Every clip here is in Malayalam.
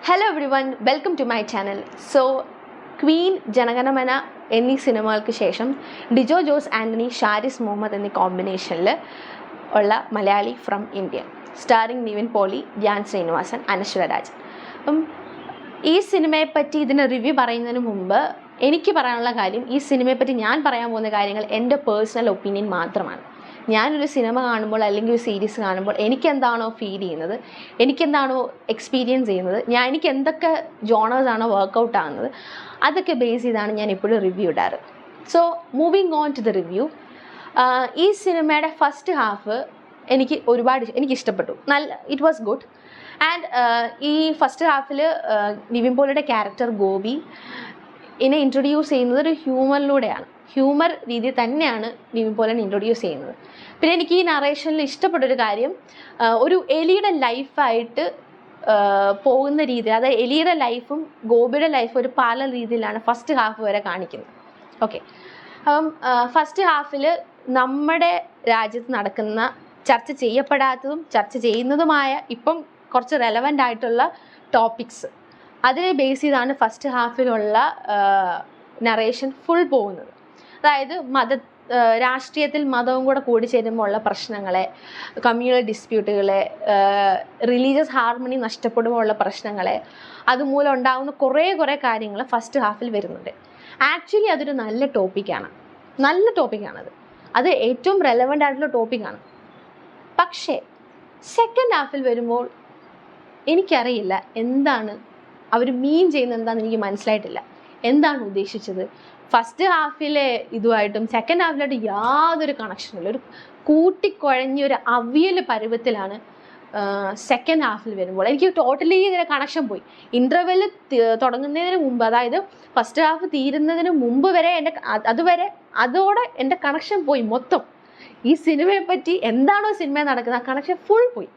Hello everyone, welcome to my channel. So, Queen Janaganamana എന്നീ സിനിമകൾക്ക് ശേഷം ഡിജോ ജോസ് ആൻ്റണി ഷാരിസ് മുഹമ്മദ് എന്നീ കോമ്പിനേഷനിൽ ഉള്ള Malayalee from India starring Nivin Pauly, Dhyan Sreenivasan, Anaswara Rajan. അപ്പം ഈ സിനിമയെപ്പറ്റി ഇതിന് റിവ്യൂ പറയുന്നതിന് മുമ്പ് എനിക്ക് പറയാനുള്ള കാര്യം, ഈ സിനിമയെപ്പറ്റി ഞാൻ പറയാൻ പോകുന്ന കാര്യങ്ങൾ എൻ്റെ പേഴ്സണൽ ഒപ്പീനിയൻ മാത്രമാണ്. ഞാനൊരു സിനിമ കാണുമ്പോൾ അല്ലെങ്കിൽ ഒരു സീരീസ് കാണുമ്പോൾ എനിക്കെന്താണോ ഫീൽ ചെയ്യുന്നത്, എനിക്കെന്താണോ എക്സ്പീരിയൻസ് ചെയ്യുന്നത്, എനിക്ക് എന്തൊക്കെ ജോണേഴ്സാണോ വർക്കൗട്ട് ആകുന്നത്, അതൊക്കെ ബേസ് ചെയ്താണ് ഞാൻ എപ്പോഴും റിവ്യൂ ഇടാറ്. So moving on to the review. ഈ സിനിമയുടെ ഫസ്റ്റ് ഹാഫ് എനിക്ക് ഇഷ്ടപ്പെട്ടു. It was good. ആൻഡ് ഈ ഫസ്റ്റ് ഹാഫിൽ നിവിൻ പോളിയുടെ ക്യാരക്ടർ ഗോപി ഇൻട്രൊഡ്യൂസ് ചെയ്യുന്നത് ഒരു ഹ്യൂമറിലൂടെയാണ്. ഹ്യൂമർ രീതിയിൽ തന്നെയാണ് നിവിൻ പോളിനെ ഇൻട്രൊഡ്യൂസ് ചെയ്യുന്നത്. പിന്നെ എനിക്ക് ഈ നറേഷനിൽ ഇഷ്ടപ്പെട്ടൊരു കാര്യം, ഒരു എലിയുടെ ലൈഫായിട്ട് പോകുന്ന രീതി, അതായത് എലിയുടെ ലൈഫും ഗോപിയുടെ ലൈഫും ഒരു പല രീതിയിലാണ് ഫസ്റ്റ് ഹാഫ് വരെ കാണിക്കുന്നത്. ഓക്കെ, അപ്പം ഫസ്റ്റ് ഹാഫിൽ നമ്മുടെ രാജ്യത്ത് നടക്കുന്ന ചർച്ച ചെയ്യപ്പെടാത്തതും ചർച്ച ചെയ്യുന്നതുമായ ഇപ്പം കുറച്ച് റെലവൻ്റ് ആയിട്ടുള്ള ടോപ്പിക്സ്, അതിനെ ബേസ് ചെയ്താണ് ഫസ്റ്റ് ഹാഫിലുള്ള നറേഷൻ ഫുൾ പോകുന്നത്. അതായത് രാഷ്ട്രീയത്തിൽ മതവും കൂടെ കൂടിച്ചേരുമ്പോൾ ഉള്ള പ്രശ്നങ്ങളെ, കമ്മ്യൂണൽ ഡിസ്പ്യൂട്ടുകളെ, റിലീജിയസ് ഹാർമണി നഷ്ടപ്പെടുമ്പോൾ ഉള്ള പ്രശ്നങ്ങളെ, അതുമൂലം ഉണ്ടാകുന്ന കുറേ കാര്യങ്ങൾ ഫസ്റ്റ് ഹാഫിൽ വരുന്നുണ്ട്. ആക്ച്വലി അതൊരു നല്ല ടോപ്പിക്കാണത്. അത് ഏറ്റവും റെലവൻ്റ് ആയിട്ടുള്ള ടോപ്പിക്കാണ്. പക്ഷേ സെക്കൻഡ് ഹാഫിൽ വരുമ്പോൾ എനിക്കറിയില്ല എന്താണ് അവർ മീൻ ചെയ്യുന്നത്, എന്താണെന്ന് എനിക്ക് മനസ്സിലായിട്ടില്ല. എന്താണ് ഉദ്ദേശിച്ചത്? ഫസ്റ്റ് ഹാഫിലെ ഇതുമായിട്ടും സെക്കൻഡ് ഹാഫിലായിട്ട് യാതൊരു കണക്ഷനില്ല. ഒരു കൂട്ടിക്കുഴഞ്ഞൊരു അവിയൽ പരുവത്തിലാണ് സെക്കൻഡ് ഹാഫിൽ വരുമ്പോൾ. എനിക്ക് ടോട്ടലി ഇതിൻ്റെ കണക്ഷൻ പോയി. ഇൻ്റർവെൽ തുടങ്ങുന്നതിന് മുമ്പ്, അതായത് ഫസ്റ്റ് ഹാഫ് തീരുന്നതിന് മുമ്പ് വരെ അതോടെ എൻ്റെ കണക്ഷൻ പോയി മൊത്തം. ഈ സിനിമയെപ്പറ്റി എന്താണോ സിനിമ നടക്കുന്നത്, ആ കണക്ഷൻ ഫുൾ പോയി.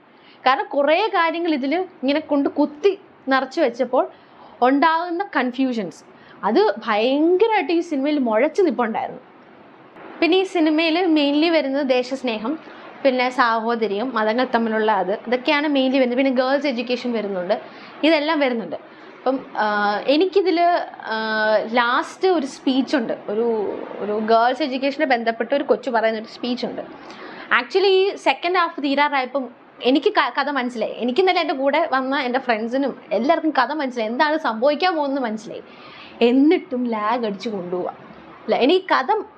കാരണം കുറേ കാര്യങ്ങൾ ഇതിൽ ഇങ്ങനെ കൊണ്ട് കുത്തി നിറച്ച് വെച്ചപ്പോൾ ഉണ്ടാകുന്ന കൺഫ്യൂഷൻസ്, അത് ഭയങ്കരമായിട്ട് ഈ സിനിമയിൽ മുഴച്ച് നിൽപ്പുണ്ടായിരുന്നു. പിന്നെ ഈ സിനിമയിൽ മെയിൻലി വരുന്നത് ദേശസ്നേഹം, പിന്നെ സാഹോദര്യം, മതങ്ങൾ തമ്മിലുള്ള അതൊക്കെയാണ് മെയിൻലി വരുന്നത്. പിന്നെ ഗേൾസ് എഡ്യൂക്കേഷൻ വരുന്നുണ്ട്, ഇതെല്ലാം വരുന്നുണ്ട്. അപ്പം എനിക്കിതിൽ ലാസ്റ്റ് ഒരു സ്പീച്ചുണ്ട്, ഒരു ഗേൾസ് എഡ്യൂക്കേഷനെ ബന്ധപ്പെട്ട് ഒരു കൊച്ചു പറയുന്നൊരു സ്പീച്ചുണ്ട്. ആക്ച്വലി ഈ സെക്കൻഡ് ഹാഫ് തീരാറായപ്പം എനിക്ക് കഥ മനസ്സിലായി. എനിക്കെന്നല്ല, എൻ്റെ കൂടെ വന്ന എൻ്റെ ഫ്രണ്ട്സിനും എല്ലാവർക്കും കഥ മനസ്സിലായി, എന്താണ് സംഭവിക്കാൻ പോകുന്നത് മനസ്സിലായി. എന്നിട്ടും ലാഗ് അടിച്ച് കൊണ്ടുപോവാം. എനിക്ക്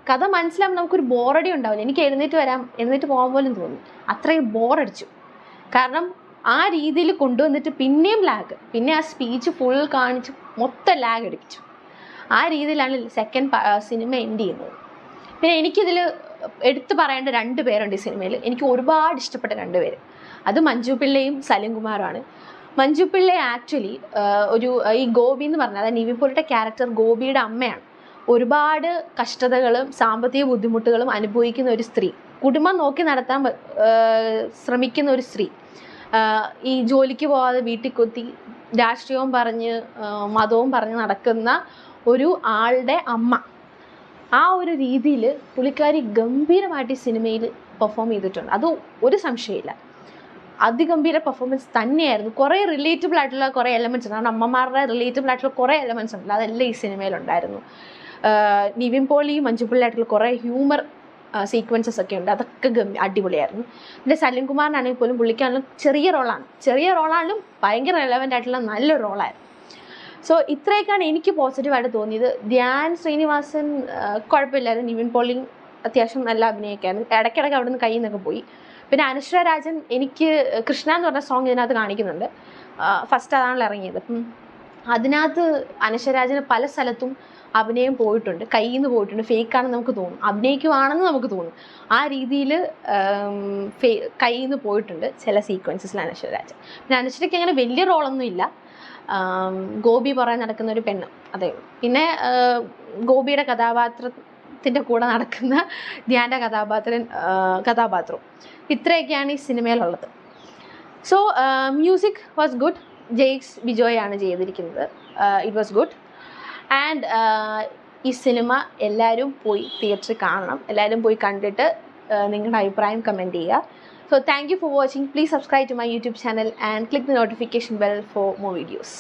കഥ മനസ്സിലാകുമ്പോൾ നമുക്കൊരു ബോറടി ഉണ്ടാവില്ല. എനിക്ക് എഴുന്നേറ്റ് പോകാൻ പോലും തോന്നി. അത്രയും ബോറടിച്ചു. കാരണം ആ രീതിയിൽ കൊണ്ടുവന്നിട്ട് പിന്നെയും ലാഗ്, പിന്നെ ആ സ്പീച്ച് ഫുൾ കാണിച്ച് മൊത്തം ലാഗ് അടിപ്പിച്ചു. ആ രീതിയിലാണ് സെക്കൻഡ് സിനിമ എൻഡ് ചെയ്യുന്നത്. പിന്നെ എനിക്കിതിൽ എടുത്തു പറയേണ്ട 2 പേരുണ്ട് ഈ സിനിമയിൽ. എനിക്ക് ഒരുപാട് ഇഷ്ടപ്പെട്ട 2 പേര്. അത് മഞ്ജു പിള്ളയും സലിം കുമാറുമാണ്. മഞ്ജു പിള്ള ആക്ച്വലി ഈ ഗോപി എന്ന് പറഞ്ഞാൽ, അതായത് നിവിൻ പോളിയുടെ ക്യാരക്ടർ ഗോപിയുടെ അമ്മയാണ്. ഒരുപാട് കഷ്ടതകളും സാമ്പത്തിക ബുദ്ധിമുട്ടുകളും അനുഭവിക്കുന്ന ഒരു സ്ത്രീ, കുടുംബം നോക്കി നടത്താൻ ശ്രമിക്കുന്ന ഒരു സ്ത്രീ, ഈ ജോലിക്ക് പോകാതെ വീട്ടിൽ കൊത്തി രാഷ്ട്രീയവും പറഞ്ഞ് മതവും പറഞ്ഞ് നടക്കുന്ന ഒരു ആളുടെ അമ്മ. ആ ഒരു രീതിയിൽ പുള്ളിക്കാരി ഗംഭീരമായിട്ട് ഈ സിനിമയിൽ പെർഫോം ചെയ്തിട്ടുണ്ട്. അത് ഒരു സംശയമില്ല. അതിഗംഭീര പെർഫോമൻസ് തന്നെയായിരുന്നു. കുറേ റിലേറ്റബിൾ ആയിട്ടുള്ള കുറേ എലമെൻറ്റ്സ് ഉണ്ട്. കാരണം അമ്മമാരുടെ റിലേറ്റബിൾ ആയിട്ടുള്ള കുറേ എലമെൻറ്റ്സ് ഉണ്ട്, അതെല്ലാം ഈ സിനിമയിലുണ്ടായിരുന്നു. നിവിൻ പോളി, മഞ്ജു പിള്ളയായിട്ടുള്ള കുറേ ഹ്യൂമർ സീക്വൻസസ് ഒക്കെ ഉണ്ട്, അതൊക്കെ അടിപൊളിയായിരുന്നു. പിന്നെ സലിം കുമാറിനാണെങ്കിൽ പോലും പുള്ളിക്കാണെങ്കിലും ചെറിയ റോളാണെങ്കിലും ഭയങ്കര റെലവൻ്റ് ആയിട്ടുള്ള നല്ലൊരു റോളായിരുന്നു. സോ ഇത്രയൊക്കെയാണ് എനിക്ക് പോസിറ്റീവായിട്ട് തോന്നിയത്. ധ്യാൻ ശ്രീനിവാസൻ കുഴപ്പമില്ലായിരുന്നു. നിവിൻ പോളി അത്യാവശ്യം നല്ല അഭിനയിക്കായിരുന്നു. ഇടയ്ക്കിടയ്ക്ക് അവിടെ നിന്ന് കയ്യിൽ നിന്നൊക്കെ പോയി. പിന്നെ അനശ്വര രാജൻ, എനിക്ക് കൃഷ്ണ എന്ന് പറഞ്ഞ സോങ് ഇതിനകത്ത് കാണിക്കുന്നുണ്ട്. ഫസ്റ്റ് അതാണല്ലോ ഇറങ്ങിയത്. അതിനകത്ത് അനശ്വര രാജന് പല സ്ഥലത്തും അഭിനയം പോയിട്ടുണ്ട്, കയ്യിൽ നിന്ന് പോയിട്ടുണ്ട്. ഫേക്കാണെന്ന് നമുക്ക് തോന്നും, അഭിനയിക്കുവാണെന്ന് നമുക്ക് തോന്നും. ആ രീതിയിൽ കയ്യിൽ നിന്ന് പോയിട്ടുണ്ട് ചില സീക്വൻസസിൽ അനശ്വര രാജൻ. പിന്നെ അനശ്വരയ്ക്ക് അങ്ങനെ വലിയ റോളൊന്നും ഇല്ല. ഗോപി പുറകെ നടക്കുന്ന ഒരു പെണ്ണ്, അതേ. പിന്നെ ഗോപിയുടെ കഥാപാത്രത്തിൻ്റെ കൂടെ നടക്കുന്ന ധ്യാൻ്റെ കഥാപാത്രവും. ഇത്രയൊക്കെയാണ് ഈ സിനിമയിലുള്ളത്. So music was good. Jakes ബിജോയാണ് ചെയ്തിരിക്കുന്നത്. It was good. ആൻഡ് ഈ സിനിമ എല്ലാവരും പോയി തിയേറ്ററിൽ കാണണം. എല്ലാവരും പോയി കണ്ടിട്ട് നിങ്ങളുടെ അഭിപ്രായം കമൻറ്റ് ചെയ്യുക. So thank you for watching. Please subscribe to my YouTube channel and click the notification bell for more videos.